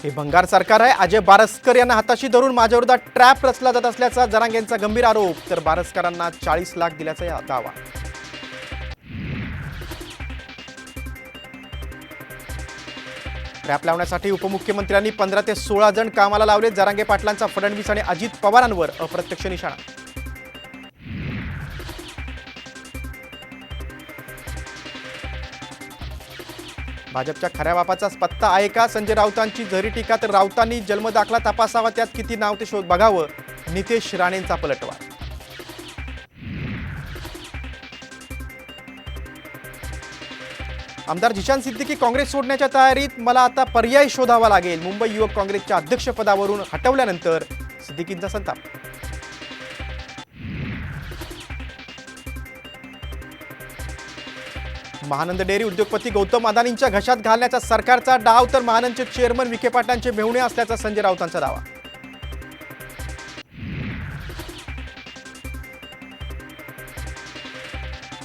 हे भंगार सरकार आहे. अजय बारसकर यांना हाताशी धरून माझ्याविरोधात ट्रॅप रचला जात असल्याचा जरांगेंचा गंभीर आरोप. तर बारसकरांना 40 लाख दिल्याचा दावा. ट्रॅप लावण्यासाठी उपमुख्यमंत्र्यांनी 15 ते 16 जण कामाला लावले. जरांगे पाटलांचा फडणवीस आणि अजित पवारांवर अप्रत्यक्ष निशाणा. भाजपच्या खऱ्या बापाचाच पत्ता आहे का? संजय राऊतांची झरी टीका. तर राऊतांनी जन्मदाखला तपासावा, त्यात किती नाव ते शोध बघावं. नितेश राणेंचा पलटवार. आमदार जिशान सिद्दीकी काँग्रेस सोडण्याच्या तयारीत. मला आता पर्याय शोधावा लागेल. मुंबई युवक काँग्रेसच्या अध्यक्षपदावरून हटवल्यानंतर सिद्दीकींचा संताप. महानंद डेअरी उद्योगपती गौतम अदानींच्या घशात घालण्याचा सरकारचा डाव. तर महानंदचे चेअरमन विखे पाटलांचे मेहुणे असल्याचा संजय राऊतांचा दावा.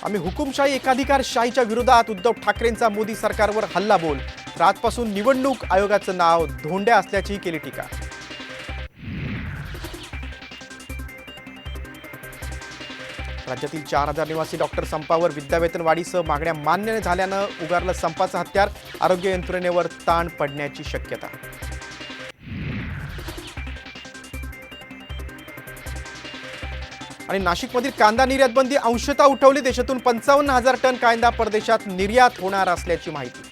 आम्ही हुकुमशाही एकाधिकारशाहीच्या विरोधात. उद्धव ठाकरेंचा मोदी सरकारवर हल्लाबोल. तर आजपासून निवडणूक आयोगाचं नाव धोंड्या असल्याची केली टीका. राज्यातील 4000 निवासी डॉक्टर संपावर. विद्यावेतन वाढीसह मागण्या मान्य न झाल्यानं उगारलं संपाचं हत्यार. आरोग्य यंत्रणेवर ताण पडण्याची शक्यता. आणि नाशिकमधील कांदा निर्यात बंदी अंशतः उठवली. देशातून 55,000 टन कांदा परदेशात निर्यात होणार असल्याची माहिती.